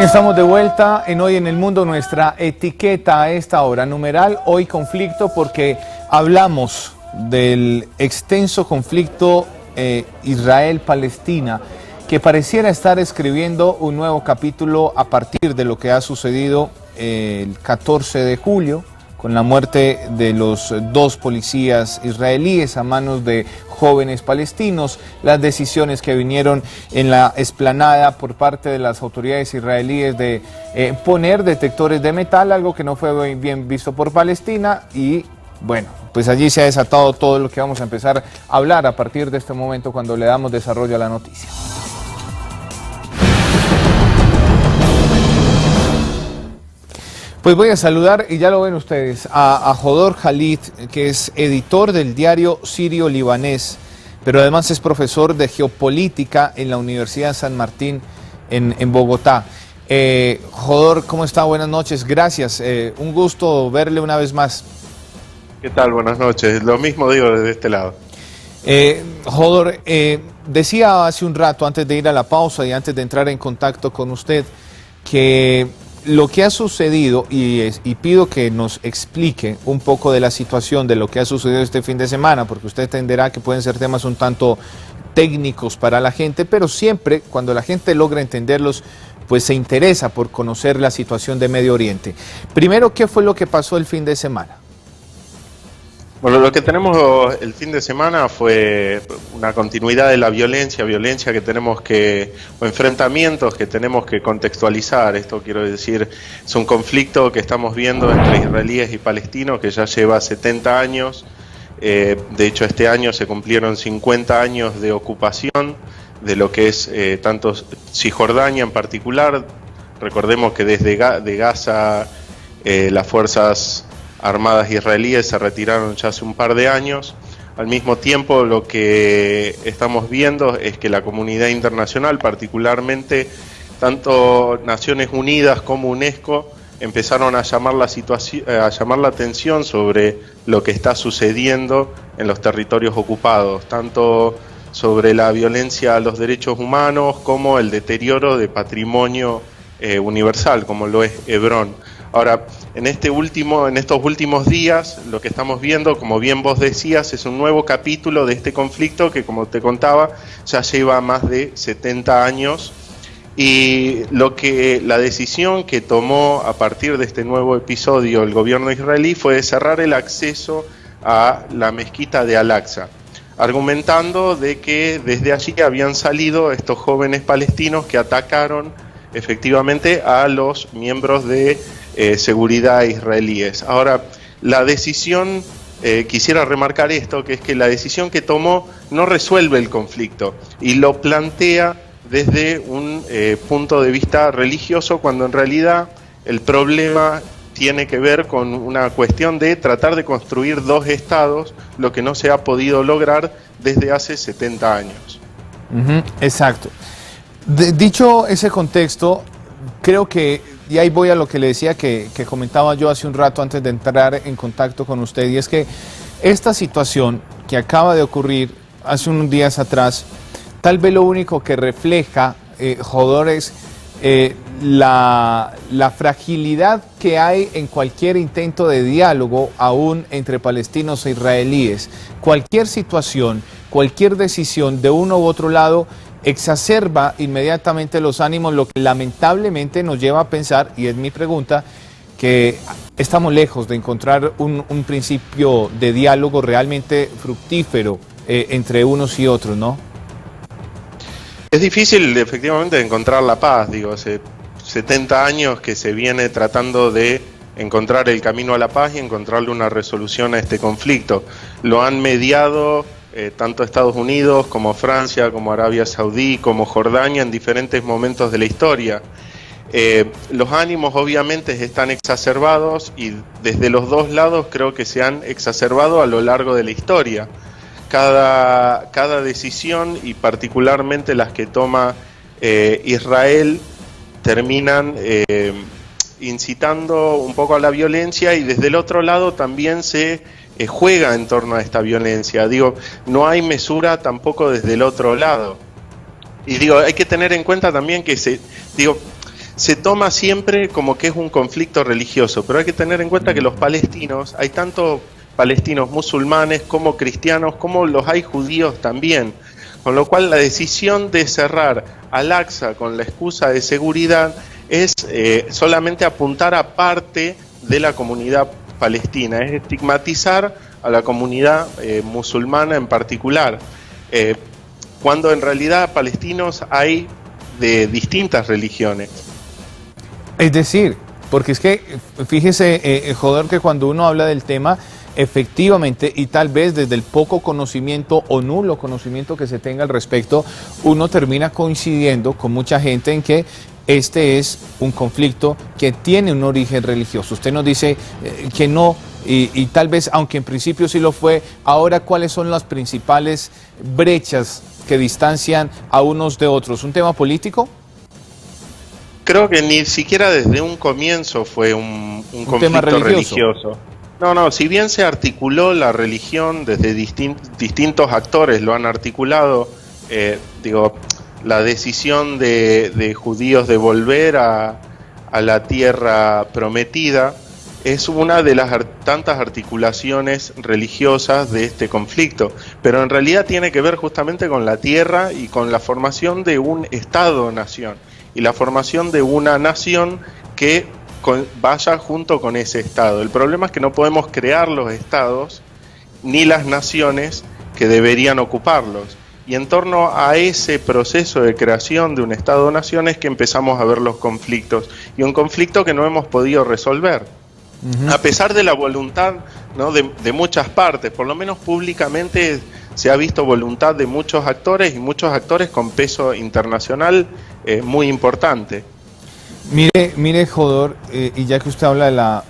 Estamos de vuelta en Hoy en el Mundo, nuestra etiqueta a esta hora, numeral Hoy Conflicto, porque hablamos del extenso conflicto Israel-Palestina, que pareciera estar escribiendo un nuevo capítulo a partir de lo que ha sucedido el 14 de julio, con la muerte de los dos policías israelíes a manos de jóvenes palestinos, las decisiones que vinieron en la explanada por parte de las autoridades israelíes de poner detectores de metal, algo que no fue bien visto por Palestina, y bueno, pues allí se ha desatado todo lo que vamos a empezar a hablar a partir de este momento cuando le damos desarrollo a la noticia. Pues voy a saludar, y ya lo ven ustedes, a Hodor Khalid, que es editor del diario Sirio-Libanés, pero además es profesor de geopolítica en la Universidad San Martín en Bogotá. Hodor, ¿cómo está? Buenas noches, gracias. Un gusto verle una vez más. ¿Qué tal? Buenas noches. Lo mismo digo desde este lado. Hodor, decía hace un rato, antes de ir a la pausa y antes de entrar en contacto con usted, que lo que ha sucedido, y pido que nos explique un poco de la situación de lo que ha sucedido este fin de semana, porque usted entenderá que pueden ser temas un tanto técnicos para la gente, pero siempre cuando la gente logra entenderlos, pues se interesa por conocer la situación de Medio Oriente. Primero, ¿qué fue lo que pasó el fin de semana? Bueno, lo que tenemos el fin de semana fue una continuidad de la violencia que tenemos o enfrentamientos que tenemos que contextualizar. Esto quiero decir, es un conflicto que estamos viendo entre israelíes y palestinos que ya lleva 70 años. De hecho, este año se cumplieron 50 años de ocupación de lo que es tanto Cisjordania en particular. Recordemos que desde Gaza las fuerzas armadas israelíes se retiraron ya hace un par de años. Al mismo tiempo, lo que estamos viendo es que la comunidad internacional, particularmente tanto Naciones Unidas como UNESCO, empezaron a llamar la atención sobre lo que está sucediendo en los territorios ocupados, tanto sobre la violencia a los derechos humanos como el deterioro de patrimonio universal, como lo es Hebrón. Ahora, en estos últimos días, lo que estamos viendo, como bien vos decías, es un nuevo capítulo de este conflicto que, como te contaba, ya lleva más de 70 años. Y la decisión que tomó a partir de este nuevo episodio el gobierno israelí fue cerrar el acceso a la mezquita de Al-Aqsa, argumentando de que desde allí habían salido estos jóvenes palestinos que atacaron efectivamente a los miembros de seguridad israelíes. Ahora, la decisión, quisiera remarcar esto, que es que la decisión que tomó no resuelve el conflicto y lo plantea desde un punto de vista religioso, cuando en realidad el problema tiene que ver con una cuestión de tratar de construir dos estados, lo que no se ha podido lograr desde hace 70 años. Exacto. Dicho ese contexto, creo que, y ahí voy a lo que le decía que comentaba yo hace un rato antes de entrar en contacto con usted, y es que esta situación que acaba de ocurrir hace unos días atrás, tal vez lo único que refleja, Hodor, es la fragilidad que hay en cualquier intento de diálogo, aún entre palestinos e israelíes. Cualquier situación, cualquier decisión de uno u otro lado exacerba inmediatamente los ánimos, lo que lamentablemente nos lleva a pensar, y es mi pregunta, que estamos lejos de encontrar un principio de diálogo realmente fructífero entre unos y otros, ¿no? Es difícil efectivamente encontrar la paz, hace 70 años que se viene tratando de encontrar el camino a la paz y encontrarle una resolución a este conflicto. Lo han mediado tanto Estados Unidos como Francia, como Arabia Saudí, como Jordania en diferentes momentos de la historia. Los ánimos obviamente están exacerbados y desde los dos lados creo que se han exacerbado a lo largo de la historia. Cada decisión, y particularmente las que toma Israel, terminan incitando un poco a la violencia, y desde el otro lado también se juega en torno a esta violencia. No hay mesura tampoco desde el otro lado. Y hay que tener en cuenta también que se toma siempre como que es un conflicto religioso, pero hay que tener en cuenta que los palestinos, hay tanto palestinos musulmanes como cristianos, como los hay judíos también, con lo cual la decisión de cerrar Al-Aqsa con la excusa de seguridad es solamente apuntar a parte de la comunidad palestina, es estigmatizar a la comunidad musulmana en particular, cuando en realidad palestinos hay de distintas religiones. Es decir, porque es que, fíjese, Jodor, que cuando uno habla del tema, efectivamente, y tal vez desde el poco conocimiento o nulo conocimiento que se tenga al respecto, uno termina coincidiendo con mucha gente en que este es un conflicto que tiene un origen religioso. Usted nos dice que no, y tal vez, aunque en principio sí lo fue, ahora, ¿cuáles son las principales brechas que distancian a unos de otros? ¿Un tema político? Creo que ni siquiera desde un comienzo fue un tema conflicto religioso. No, si bien se articuló la religión desde distintos actores, lo han articulado, la decisión de judíos de volver a la tierra prometida es una de las tantas articulaciones religiosas de este conflicto, pero en realidad tiene que ver justamente con la tierra y con la formación de un Estado-nación y la formación de una nación que vaya junto con ese Estado. El problema es que no podemos crear los Estados ni las naciones que deberían ocuparlos. Y en torno a ese proceso de creación de un Estado-nación es que empezamos a ver los conflictos. Y un conflicto que no hemos podido resolver. A pesar de la voluntad, ¿no?, de muchas partes, por lo menos públicamente se ha visto voluntad de muchos actores y muchos actores con peso internacional muy importante. Mire, Jodor, y ya que usted habla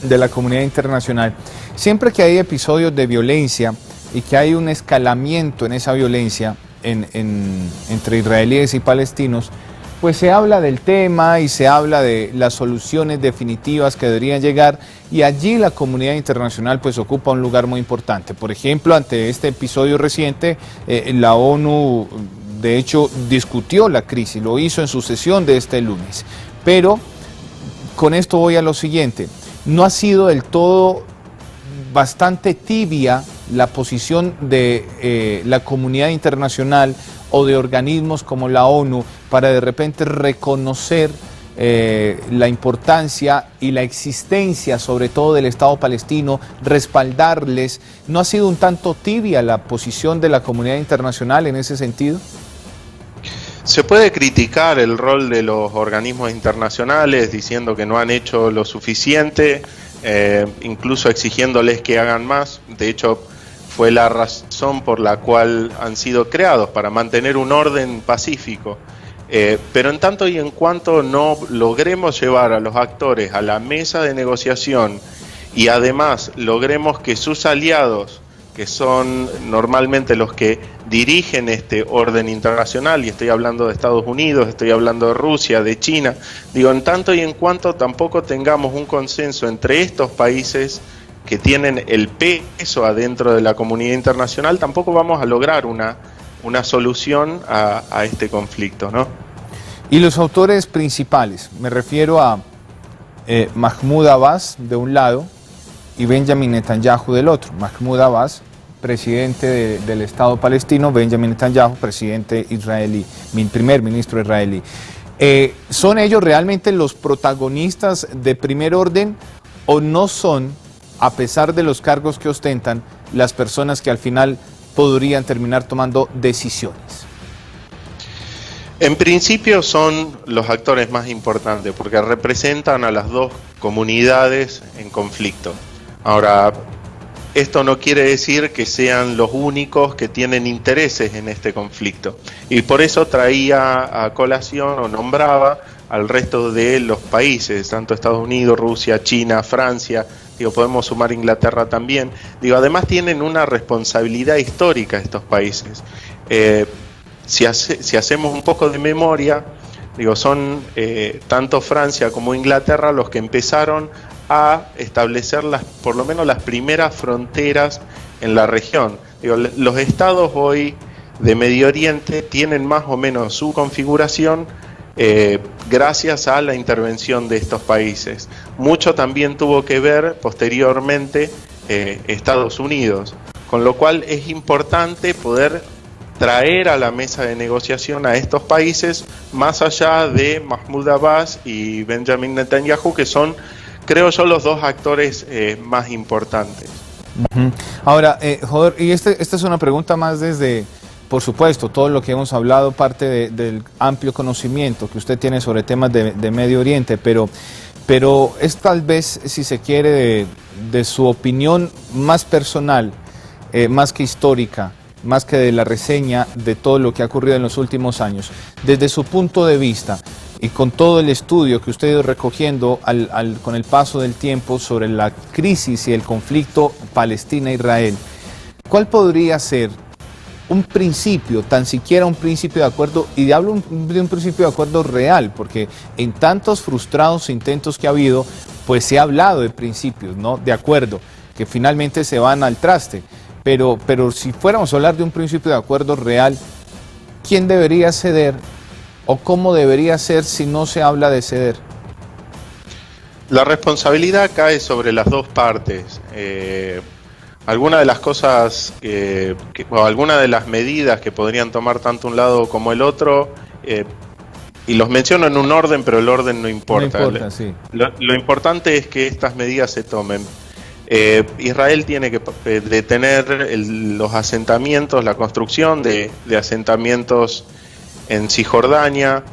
de la comunidad internacional, siempre que hay episodios de violencia y que hay un escalamiento en esa violencia entre israelíes y palestinos, pues se habla del tema y se habla de las soluciones definitivas que deberían llegar, y allí la comunidad internacional pues ocupa un lugar muy importante. Por ejemplo, ante este episodio reciente, la ONU de hecho discutió la crisis, lo hizo en su sesión de este lunes. Pero con esto voy a lo siguiente: no ha sido del todo bastante tibia la posición de la comunidad internacional o de organismos como la ONU para de repente reconocer la importancia y la existencia sobre todo del Estado palestino, respaldarles. ¿No ha sido un tanto tibia la posición de la comunidad internacional en ese sentido? Se puede criticar el rol de los organismos internacionales diciendo que no han hecho lo suficiente, incluso exigiéndoles que hagan más. De hecho, fue la razón por la cual han sido creados, para mantener un orden pacífico. Pero en tanto y en cuanto no logremos llevar a los actores a la mesa de negociación y además logremos que sus aliados, que son normalmente los que dirigen este orden internacional, y estoy hablando de Estados Unidos, estoy hablando de Rusia, de China, en tanto y en cuanto tampoco tengamos un consenso entre estos países que tienen el peso adentro de la comunidad internacional, tampoco vamos a lograr una solución a este conflicto, ¿no? Y los autores principales, me refiero a Mahmoud Abbas de un lado y Benjamin Netanyahu del otro. Mahmoud Abbas, presidente del Estado palestino; Benjamin Netanyahu, presidente israelí, primer ministro israelí. ¿Son ellos realmente los protagonistas de primer orden o no son, a pesar de los cargos que ostentan, las personas que al final podrían terminar tomando decisiones? En principio son los actores más importantes porque representan a las dos comunidades en conflicto. Ahora, esto no quiere decir que sean los únicos que tienen intereses en este conflicto, y por eso traía a colación o nombraba al resto de los países, tanto Estados Unidos, Rusia, China, Francia, podemos sumar Inglaterra también. Además tienen una responsabilidad histórica estos países. Si hacemos un poco de memoria, son tanto Francia como Inglaterra los que empezaron a establecer por lo menos las primeras fronteras en la región. Los estados hoy de Medio Oriente tienen más o menos su configuración gracias a la intervención de estos países. Mucho también tuvo que ver posteriormente Estados Unidos, con lo cual es importante poder traer a la mesa de negociación a estos países más allá de Mahmoud Abbas y Benjamin Netanyahu, que son, creo yo, los dos actores más importantes. Ahora, Hodor, y esta es una pregunta más desde, por supuesto, todo lo que hemos hablado, parte del amplio conocimiento que usted tiene sobre temas de Medio Oriente, pero es tal vez, si se quiere, de su opinión más personal, más que histórica, más que de la reseña de todo lo que ha ocurrido en los últimos años. Desde su punto de vista y con todo el estudio que usted ha ido recogiendo con el paso del tiempo sobre la crisis y el conflicto Palestina-Israel, ¿cuál podría ser un principio, tan siquiera un principio de acuerdo, y hablo de un principio de acuerdo real, porque en tantos frustrados intentos que ha habido, pues se ha hablado de principios, ¿no?, de acuerdo, que finalmente se van al traste, pero si fuéramos a hablar de un principio de acuerdo real, ¿quién debería ceder o cómo debería ser si no se habla de ceder? La responsabilidad cae sobre las dos partes. Algunas de las cosas, o algunas de las medidas que podrían tomar tanto un lado como el otro, y los menciono en un orden, pero el orden no importa. No importa, sí. Lo importante es que estas medidas se tomen. Israel tiene que detener los asentamientos, la construcción de asentamientos en Cisjordania.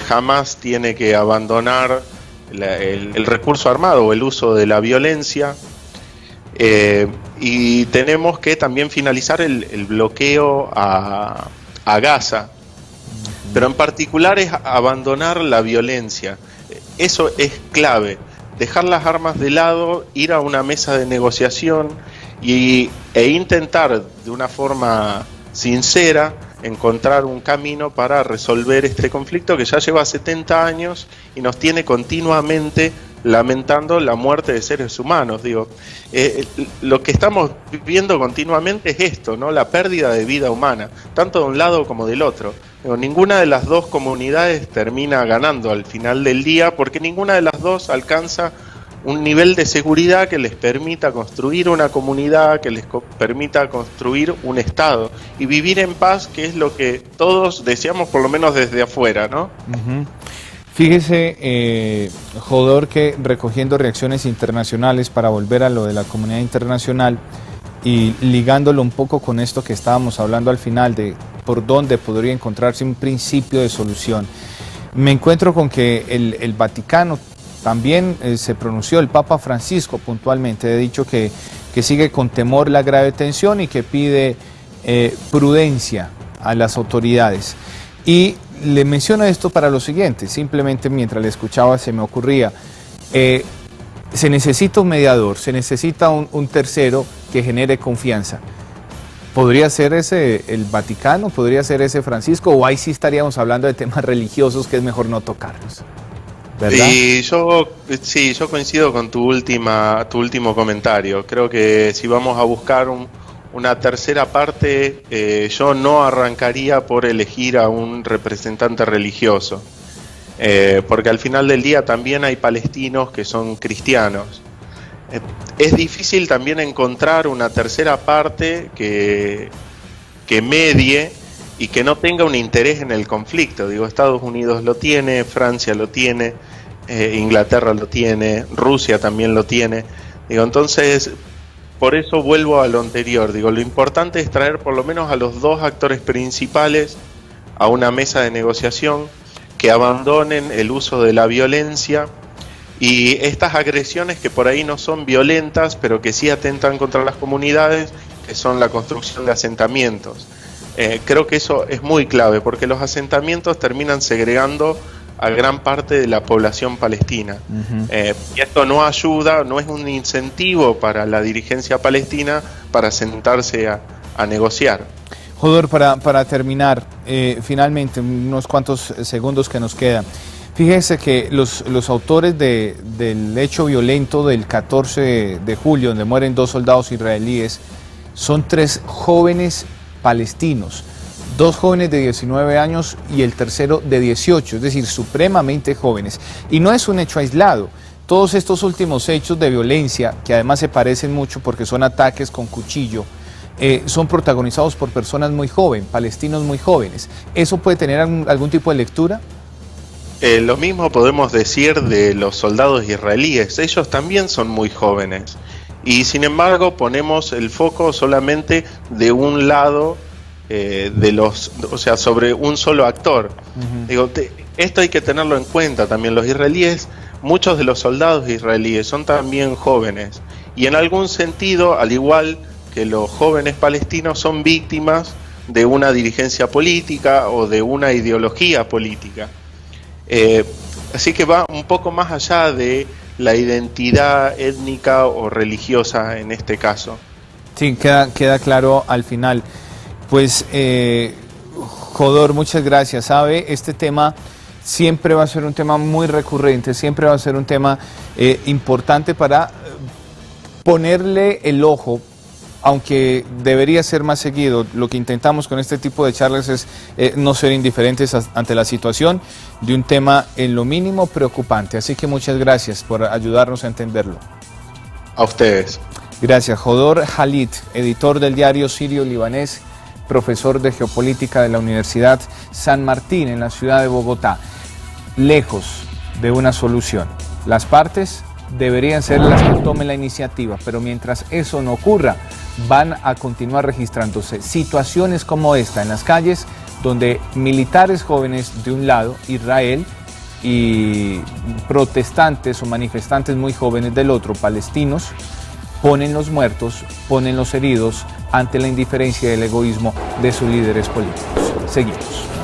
Hamás tiene que abandonar el recurso armado o el uso de la violencia. Y tenemos que también finalizar el bloqueo a Gaza, pero en particular es abandonar la violencia. Eso es clave, dejar las armas de lado, ir a una mesa de negociación e intentar de una forma sincera encontrar un camino para resolver este conflicto que ya lleva 70 años y nos tiene continuamente lamentando la muerte de seres humanos. Digo, lo que estamos viviendo continuamente es esto, ¿no?, la pérdida de vida humana, tanto de un lado como del otro. Digo, ninguna de las dos comunidades termina ganando al final del día, porque ninguna de las dos alcanza un nivel de seguridad que les permita construir una comunidad, que les permita construir un Estado y vivir en paz, que es lo que todos deseamos, por lo menos desde afuera, ¿no? Fíjese, Hodor, que recogiendo reacciones internacionales para volver a lo de la comunidad internacional y ligándolo un poco con esto que estábamos hablando al final de por dónde podría encontrarse un principio de solución, me encuentro con que el Vaticano también se pronunció, el Papa Francisco puntualmente ha dicho que sigue con temor la grave tensión y que pide prudencia a las autoridades. Y le menciono esto para lo siguiente, simplemente mientras le escuchaba se me ocurría, se necesita un mediador, se necesita un tercero que genere confianza. ¿Podría ser ese el Vaticano? ¿Podría ser ese Francisco? ¿O ahí sí estaríamos hablando de temas religiosos que es mejor no tocarlos? ¿Verdad? Y yo coincido con tu último comentario. Creo que si vamos a buscar una tercera parte, yo no arrancaría por elegir a un representante religioso, porque al final del día también hay palestinos que son cristianos. Es difícil también encontrar una tercera parte que medie y que no tenga un interés en el conflicto. Digo, Estados Unidos lo tiene, Francia lo tiene, Inglaterra lo tiene, Rusia también lo tiene. Digo, entonces, por eso vuelvo a lo anterior. Digo, lo importante es traer por lo menos a los dos actores principales a una mesa de negociación, que abandonen el uso de la violencia y estas agresiones que por ahí no son violentas, pero que sí atentan contra las comunidades, que son la construcción de asentamientos. Creo que eso es muy clave, porque los asentamientos terminan segregando a gran parte de la población palestina. Y esto no ayuda, no es un incentivo para la dirigencia palestina para sentarse a negociar. Hodor, para terminar, finalmente, unos cuantos segundos que nos quedan. Fíjese que los autores del hecho violento del 14 de julio, donde mueren 2 soldados israelíes, son 3 jóvenes palestinos, 2 jóvenes de 19 años y el tercero de 18, es decir, supremamente jóvenes. Y no es un hecho aislado. Todos estos últimos hechos de violencia, que además se parecen mucho porque son ataques con cuchillo, son protagonizados por personas muy jóvenes, palestinos muy jóvenes. ¿Eso puede tener algún tipo de lectura? Lo mismo podemos decir de los soldados israelíes. Ellos también son muy jóvenes. Y sin embargo ponemos el foco solamente de un lado, o sea, sobre un solo actor. Digo, esto hay que tenerlo en cuenta también. Los israelíes, muchos de los soldados israelíes son también jóvenes. Y en algún sentido, al igual que los jóvenes palestinos, son víctimas de una dirigencia política o de una ideología política. Así que va un poco más allá de la identidad étnica o religiosa en este caso. Sí, queda claro al final. Pues, Jodor, muchas gracias. Sabe, este tema siempre va a ser un tema muy recurrente, siempre va a ser un tema importante para ponerle el ojo, aunque debería ser más seguido. Lo que intentamos con este tipo de charlas es no ser indiferentes ante la situación de un tema en lo mínimo preocupante. Así que muchas gracias por ayudarnos a entenderlo. A ustedes. Gracias. Jodor Khalid, editor del diario Sirio-Libanés, profesor de geopolítica de la Universidad San Martín en la ciudad de Bogotá. Lejos de una solución. Las partes deberían ser las que tomen la iniciativa, pero mientras eso no ocurra, van a continuar registrándose situaciones como esta en las calles, donde militares jóvenes de un lado, Israel, y protestantes o manifestantes muy jóvenes del otro, palestinos, ponen los muertos, ponen los heridos ante la indiferencia y el egoísmo de sus líderes políticos. Seguimos.